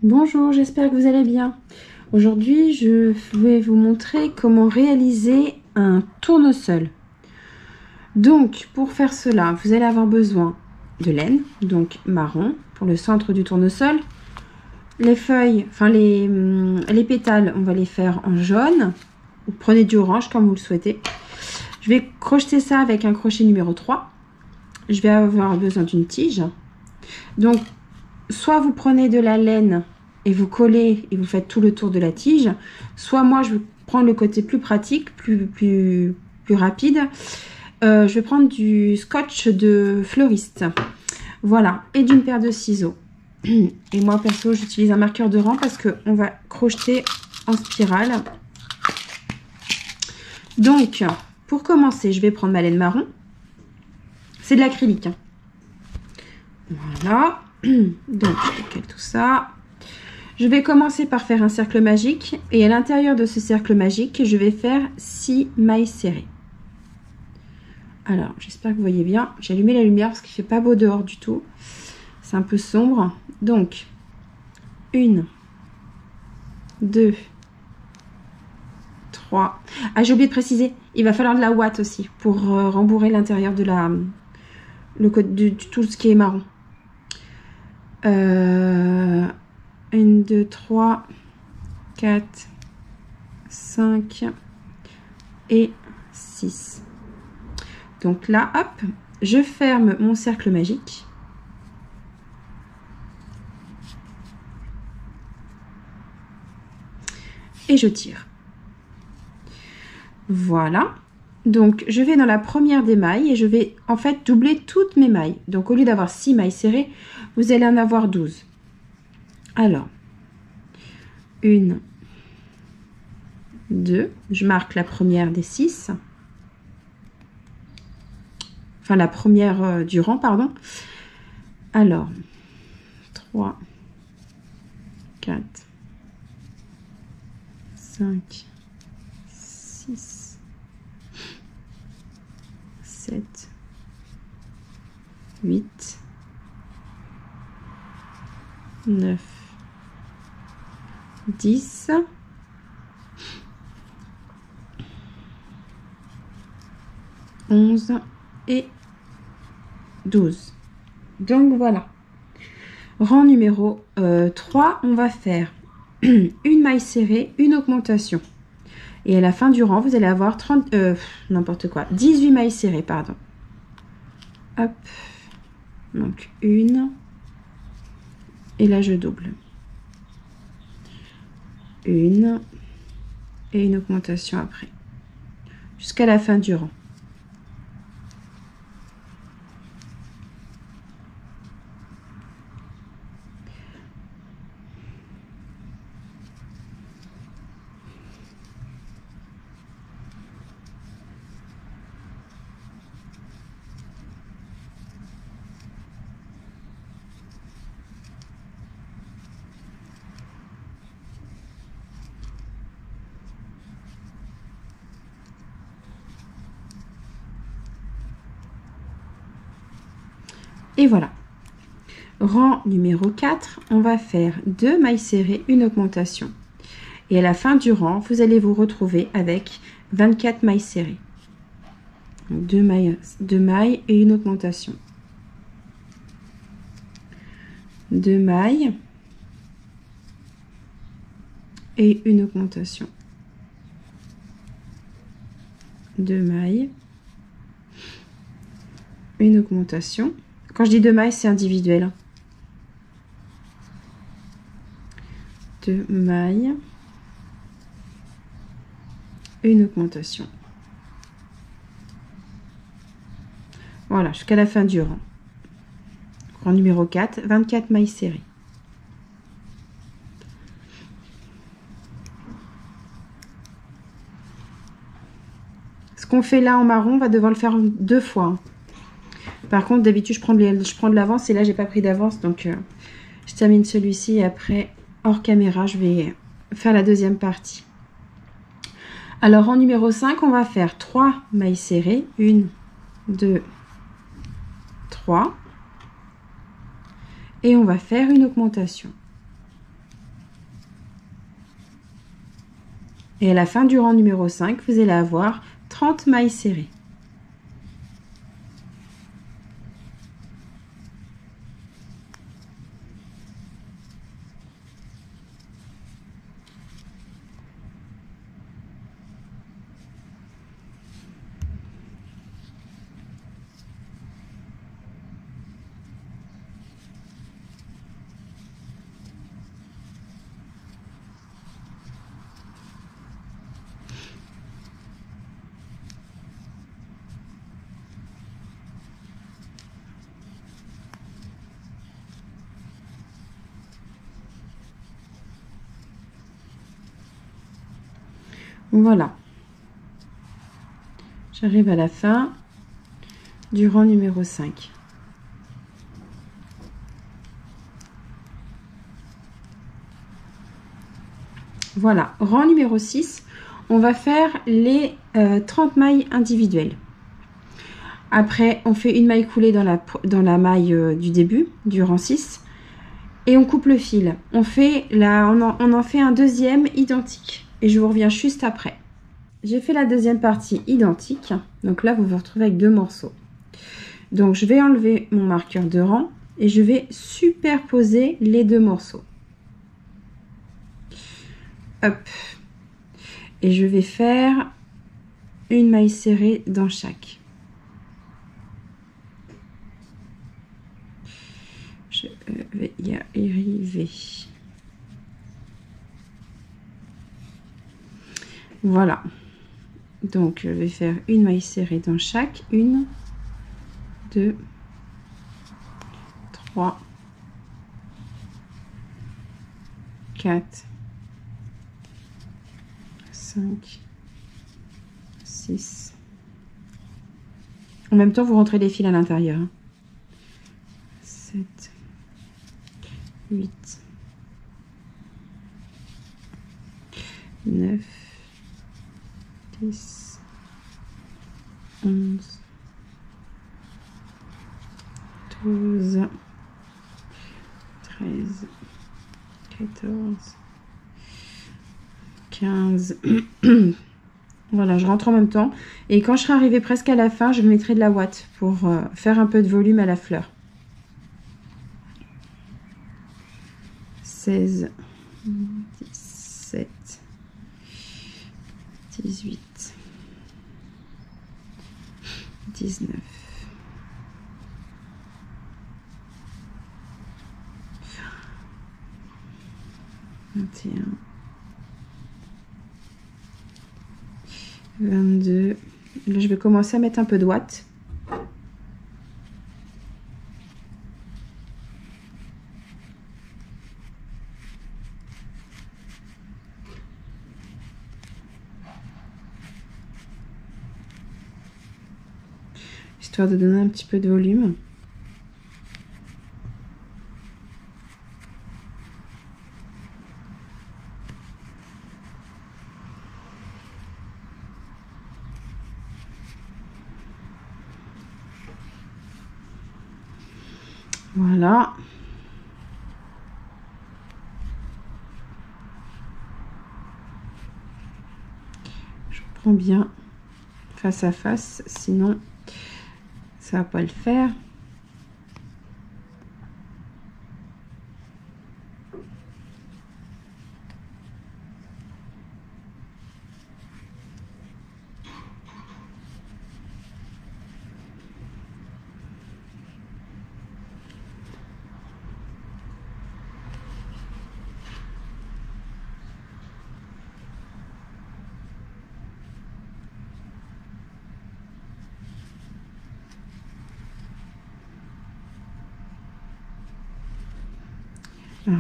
Bonjour, j'espère que vous allez bien. Aujourd'hui, je vais vous montrer comment réaliser un tournesol. Donc, pour faire cela, vous allez avoir besoin de laine, donc marron, pour le centre du tournesol. Les feuilles, les pétales, on va les faire en jaune. Vous prenez du orange comme vous le souhaitez. Je vais crocheter ça avec un crochet numéro 3. Je vais avoir besoin d'une tige. Donc, soit vous prenez de la laine et vous collez et vous faites tout le tour de la tige, soit moi je vais prendre le côté plus pratique, plus rapide. Je vais prendre du scotch de fleuriste, voilà, et d'une paire de ciseaux. Et moi perso j'utilise un marqueur de rang parce qu'on va crocheter en spirale. Donc pour commencer, je vais prendre ma laine marron, c'est de l'acrylique, hein. Voilà. Donc je décale tout ça. Je vais commencer par faire un cercle magique et à l'intérieur de ce cercle magique, je vais faire 6 mailles serrées. Alors, j'espère que vous voyez bien. J'ai allumé la lumière parce qu'il ne fait pas beau dehors du tout. C'est un peu sombre. Donc, 1, 2, 3. Ah, j'ai oublié de préciser, il va falloir de la ouate aussi pour rembourrer l'intérieur de tout ce qui est marron. 1, 2, 3, 4, 5 et 6. Donc là, hop, je ferme mon cercle magique. Et je tire. Voilà. Donc, je vais dans la première des mailles et je vais en fait doubler toutes mes mailles. Donc, au lieu d'avoir 6 mailles serrées, vous allez en avoir 12. Alors, 1, 2, je marque la première des 6. Enfin, la première du rang, pardon. Alors, 3, 4, 5, 6, 7, 8, 9, 10, 11 et 12. Donc voilà. Rang numéro 3, on va faire une maille serrée, une augmentation. Et à la fin du rang, vous allez avoir 18 mailles serrées, pardon. Hop. Donc une. Et là, je double. Une. Et une augmentation après. Jusqu'à la fin du rang. Et voilà. Rang numéro 4, on va faire 2 mailles serrées, une augmentation. Et à la fin du rang, vous allez vous retrouver avec 24 mailles serrées. Donc 2 mailles et une augmentation. 2 mailles et une augmentation. 2 mailles, une augmentation. Quand je dis 2 mailles, c'est individuel. 2 mailles, une augmentation. Voilà, jusqu'à la fin du rang. Rang numéro 4, 24 mailles serrées. Ce qu'on fait là en marron, on va devoir le faire 2 fois. Hein. Par contre, d'habitude, je prends de l'avance et là, j'ai pas pris d'avance. Donc, je termine celui-ci et après, hors caméra, je vais faire la deuxième partie. Alors, en numéro 5, on va faire 3 mailles serrées. 1, 2, 3. Et on va faire une augmentation. Et à la fin du rang numéro 5, vous allez avoir 30 mailles serrées. Voilà, j'arrive à la fin du rang numéro 5. Voilà, rang numéro 6, on va faire les 30 mailles individuelles. Après, on fait une maille coulée dans la maille du début, du rang 6, et on coupe le fil. On en fait un deuxième identique. Et je vous reviens juste après. J'ai fait la deuxième partie identique. Donc là, vous vous retrouvez avec 2 morceaux. Donc, je vais enlever mon marqueur de rang et je vais superposer les 2 morceaux. Hop. Et je vais faire une maille serrée dans chaque. Je vais y arriver. Voilà, donc je vais faire une maille serrée dans chaque, 1, 2, 3, 4, 5, 6. En même temps, vous rentrez les fils à l'intérieur. 7, 8, 9, 10, 11, 12, 13, 14, 15. Voilà, je rentre en même temps. Et quand je serai arrivée presque à la fin, je mettrai de la ouate pour faire un peu de volume à la fleur. 16, 17, 18, 19, 21, 22. Là, je vais commencer à mettre un peu de ouate. Histoire de donner un petit peu de volume. Voilà. Je prends bien face à face, sinon ça va pas le faire.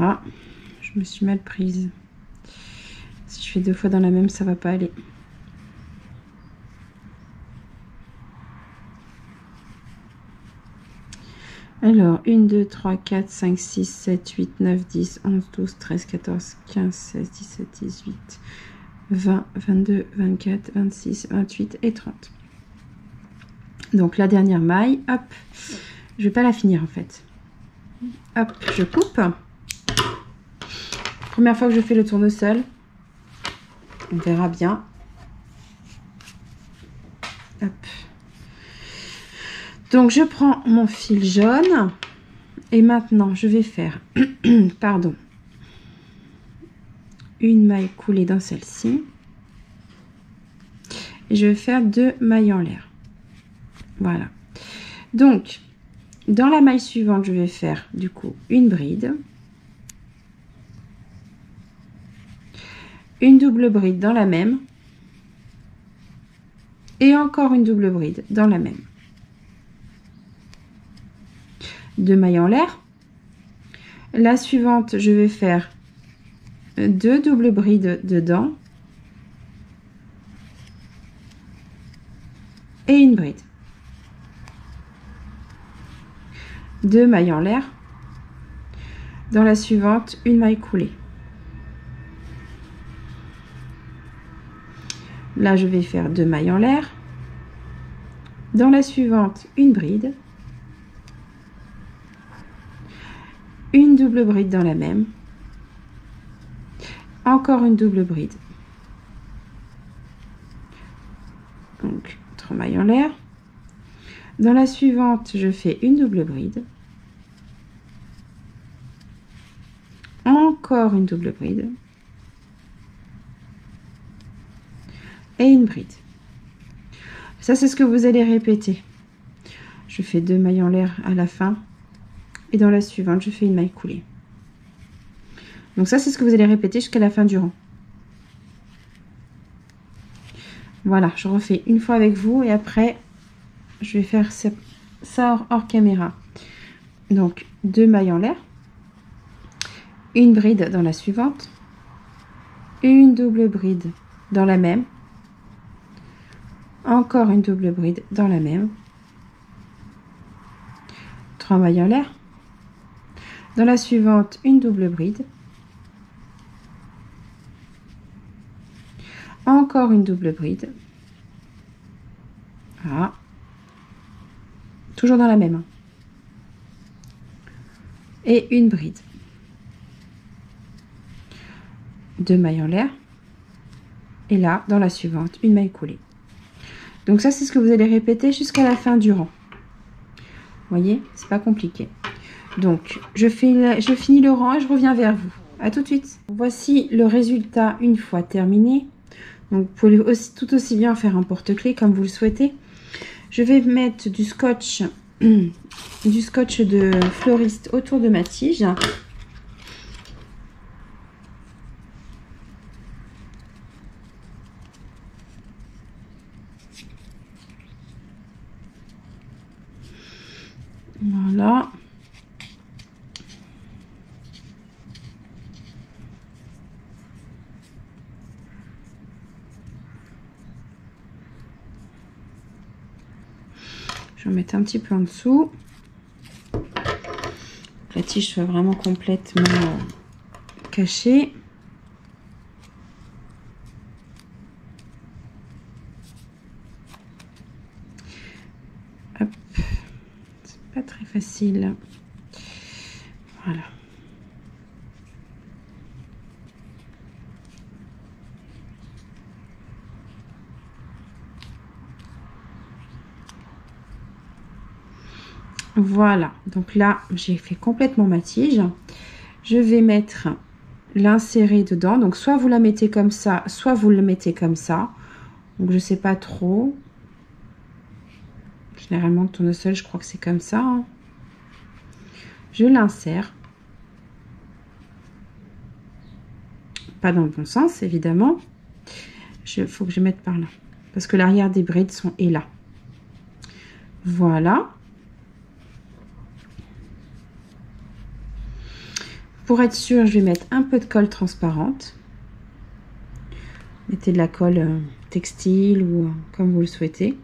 Ah, je me suis mal prise. Si je fais 2 fois dans la même, ça va pas aller. Alors, 1, 2, 3, 4, 5, 6, 7, 8, 9, 10, 11, 12, 13, 14, 15, 16, 17, 18, 20, 22, 24, 26, 28 et 30. Donc, la dernière maille, hop, je vais pas la finir en fait. Hop, je coupe. Première fois que je fais le tournesol. On verra bien. Hop. Donc, je prends mon fil jaune. Et maintenant, je vais faire, pardon, une maille coulée dans celle-ci. Et je vais faire 2 mailles en l'air. Voilà. Donc, dans la maille suivante, je vais faire du coup une bride. Une double bride dans la même. Et encore une double bride dans la même. 2 mailles en l'air. La suivante, je vais faire 2 doubles brides dedans. Et une bride. 2 mailles en l'air. Dans la suivante, une maille coulée. Là, je vais faire 2 mailles en l'air. Dans la suivante, une bride. Une double bride dans la même. Encore une double bride. Donc, 3 mailles en l'air. Dans la suivante, je fais une double bride. Encore une double bride. Et une bride. Ça, c'est ce que vous allez répéter. Je fais 2 mailles en l'air à la fin. Et dans la suivante, je fais une maille coulée. Donc ça, c'est ce que vous allez répéter jusqu'à la fin du rang. Voilà, je refais une fois avec vous et après, je vais faire ça hors caméra. Donc, 2 mailles en l'air. Une bride dans la suivante. Une double bride dans la même. Encore une double bride dans la même. 3 mailles en l'air. Dans la suivante, une double bride. Encore une double bride. Voilà. Toujours dans la même. Et une bride. 2 mailles en l'air. Et là, dans la suivante, une maille coulée. Donc ça, c'est ce que vous allez répéter jusqu'à la fin du rang. Vous voyez, c'est pas compliqué. Donc, je finis le rang et je reviens vers vous. À tout de suite. Voici le résultat une fois terminé. Donc, vous pouvez tout aussi bien faire un porte-clés comme vous le souhaitez. Je vais mettre du scotch de fleuriste autour de ma tige. Voilà. Je vais en mettre un petit peu en dessous. La tige soit vraiment complètement cachée. Hop. C'est pas très facile. Voilà. Voilà, donc là j'ai fait complètement ma tige. Je vais mettre l'insérer dedans. Donc soit vous la mettez comme ça, soit vous le mettez comme ça. Donc je sais pas trop. Généralement le tournesol, je crois que c'est comme ça. Hein. Je l'insère. Pas dans le bon sens évidemment. Faut que je mette par là. Parce que l'arrière des brides est là. Voilà. Pour être sûr, je vais mettre un peu de colle transparente. Mettez de la colle textile ou comme vous le souhaitez.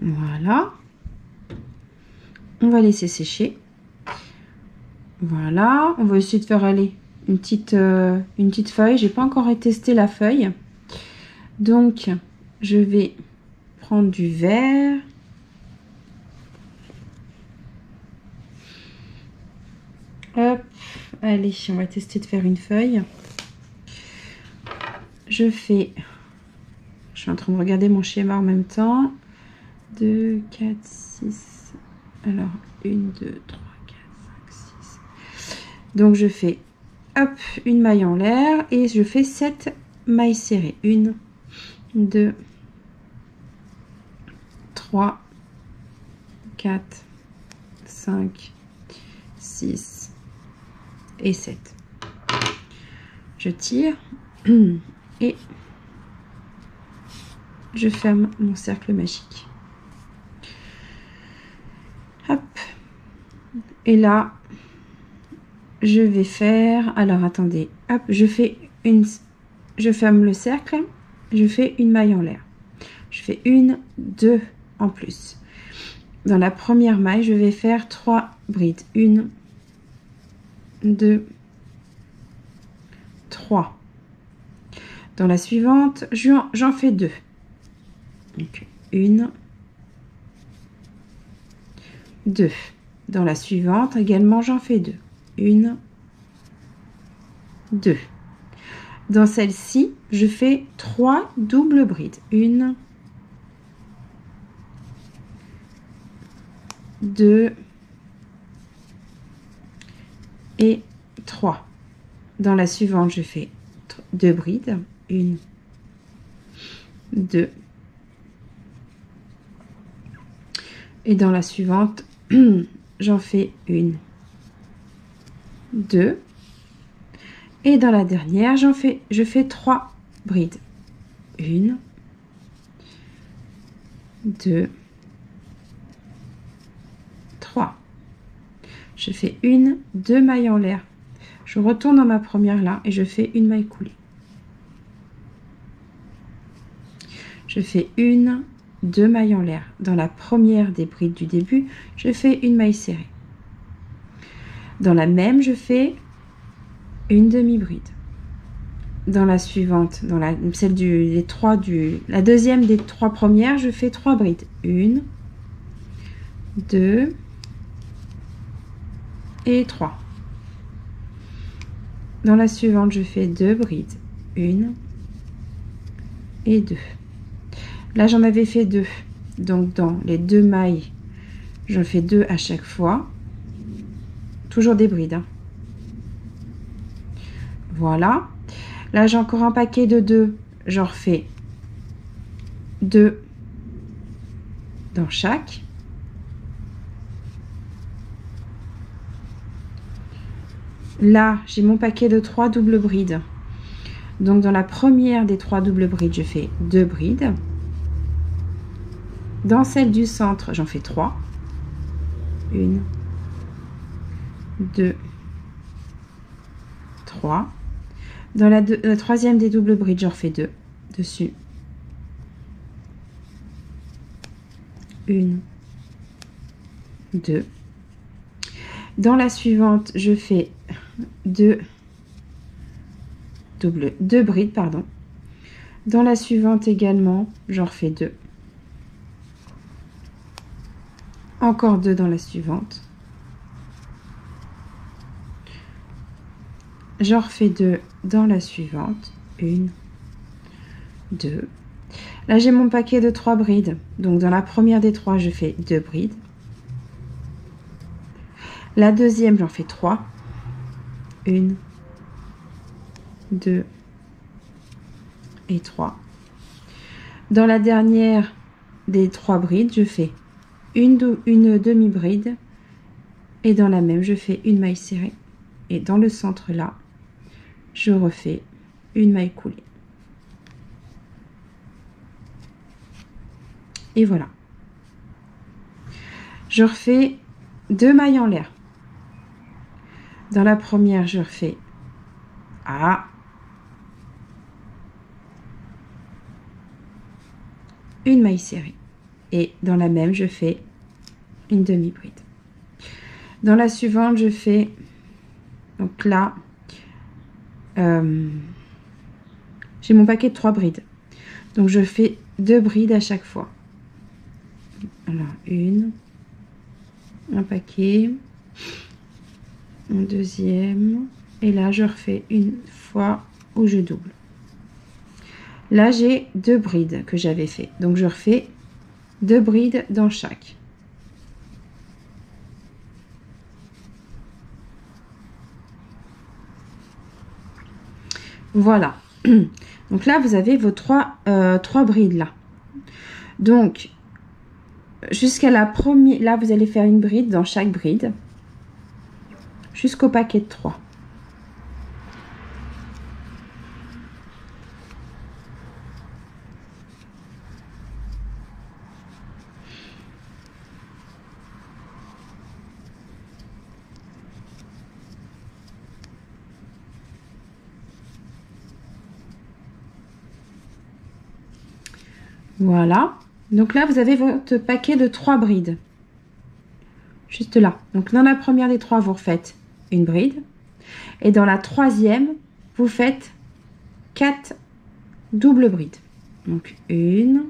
Voilà. On va laisser sécher. Voilà. On va essayer de faire aller une petite feuille. J'ai pas encore testé la feuille. Donc, je vais prendre du vert. Allez, on va tester de faire une feuille. Je suis en train de regarder mon schéma en même temps. 2, 4, 6. Alors, 1, 2, 3, 4, 5, 6. Donc, je fais, hop, une maille en l'air et je fais 7 mailles serrées. 1, 2, 3, 4, 5, 6 et 7. Je tire et je ferme mon cercle magique. Hop. Et là, je vais faire... Alors, attendez. Hop, je ferme le cercle. Je fais une maille en l'air. Je fais 1, 2 en plus. Dans la première maille, je vais faire 3 brides. 1, 2, 3. Dans la suivante, j'en fais 2. Donc, 1, 2. Dans la suivante, également, j'en fais 2. 1, 2. Dans celle-ci, je fais 3 doubles brides. 1, 2 et 3. Dans la suivante, je fais 2 brides. 1, 2. Et dans la suivante, j'en fais 1, 2. Et dans la dernière, je fais 3 brides. 1, 2, 3. Je fais 1, 2 mailles en l'air. Je retourne dans ma première là et je fais une maille coulée. Je fais 1, 2 mailles en l'air. Dans la première des brides du début, je fais une maille serrée. Dans la même, je fais une demi-bride. Dans la suivante, dans la deuxième des 3 premières, je fais 3 brides. 1, 2 et 3. Dans la suivante, je fais 2 brides. 1 et 2. Là, j'en avais fait 2. Donc, dans les 2 mailles, j'en fais 2 à chaque fois. Toujours des brides. Hein. Voilà. Là, j'ai encore un paquet de 2. J'en refais 2 dans chaque. Là, j'ai mon paquet de 3 doubles brides. Donc, dans la première des 3 doubles brides, je fais 2 brides. Dans celle du centre, j'en fais 3. 1, 2, 3. Dans la troisième des doubles brides, j'en fais 2 dessus. 1, 2. Dans la suivante, je fais 2 brides, pardon. Dans la suivante également, j'en refais 2. Encore 2 dans la suivante. J'en refais 2 dans la suivante. 1, 2. Là, j'ai mon paquet de 3 brides. Donc, dans la première des 3, je fais 2 brides. La deuxième, j'en fais 3. 1, 2 et 3. Dans la dernière des 3 brides, je fais une demi-bride. Et dans la même, je fais une maille serrée. Et dans le centre là, je refais une maille coulée. Et voilà. Je refais 2 mailles en l'air. Dans la première, je refais une maille serrée. Et dans la même, je fais une demi-bride. Dans la suivante, je fais... Donc là, j'ai mon paquet de 3 brides. Donc, je fais 2 brides à chaque fois. Alors, un paquet. un deuxième, et là je refais une fois où je double. Là j'ai 2 brides que j'avais fait, donc je refais 2 brides dans chaque. Voilà. Donc là vous avez vos 3 brides là. Donc jusqu'à la première, là vous allez faire une bride dans chaque bride jusqu'au paquet de 3. Voilà. Donc là, vous avez votre paquet de 3 brides. Juste là. Donc dans la première des 3, vous refaites une bride. Et dans la troisième, vous faites 4 doubles brides. Donc 1,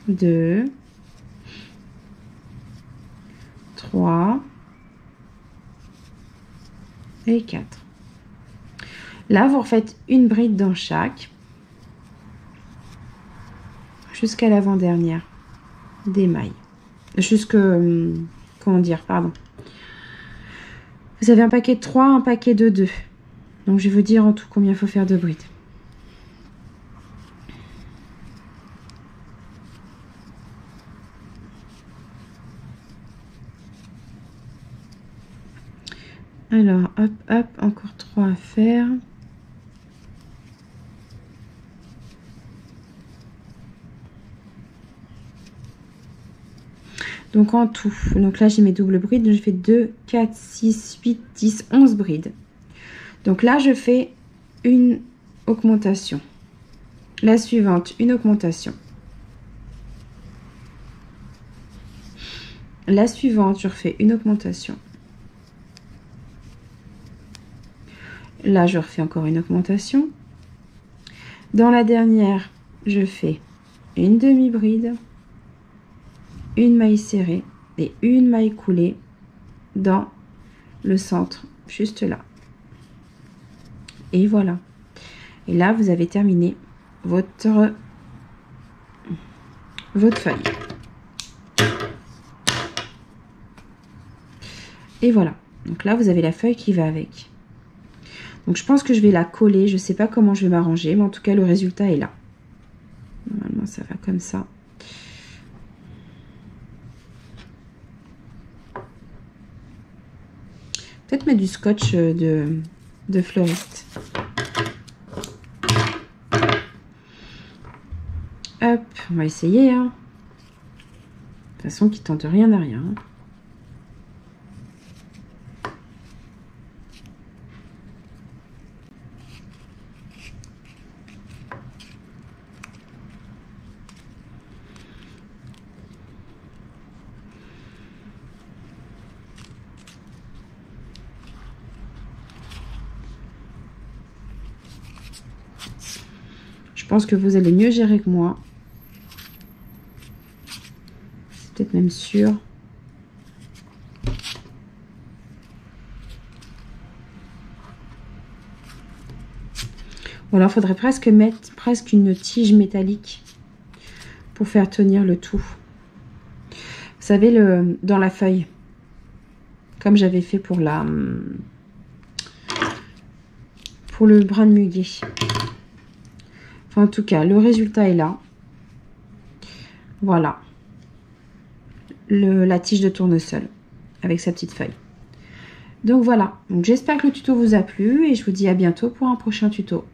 2, 3 et 4. Là, vous refaites une bride dans chaque jusqu'à l'avant-dernière des mailles. Jusque, comment dire, pardon. Vous avez un paquet de 3, un paquet de 2. Donc, je vais vous dire en tout combien il faut faire de brides. Alors, hop, hop, encore 3 à faire. Donc en tout, donc là j'ai mes doubles brides, donc je fais 2, 4, 6, 8, 10, 11 brides. Donc là je fais une augmentation. La suivante, une augmentation. La suivante, je refais une augmentation. Là je refais encore une augmentation. Dans la dernière, je fais une demi-bride, une maille serrée et une maille coulée dans le centre, juste là. Et voilà. Et là, vous avez terminé votre feuille. Et voilà. Donc là, vous avez la feuille qui va avec. Donc je pense que je vais la coller. Je ne sais pas comment je vais m'arranger, mais en tout cas, le résultat est là. Normalement, ça va comme ça. Peut-être mettre du scotch de fleuriste. Hop, on va essayer. Hein. De toute façon, qui tente rien à rien. Je pense que vous allez mieux gérer que moi. C'est peut-être même sûr. Ou alors, il faudrait presque mettre une tige métallique pour faire tenir le tout. Vous savez, dans la feuille, comme j'avais fait pour le brin de muguet. Enfin, en tout cas, le résultat est là. Voilà. La tige de tournesol avec sa petite feuille. Donc voilà. Donc j'espère que le tuto vous a plu et je vous dis à bientôt pour un prochain tuto.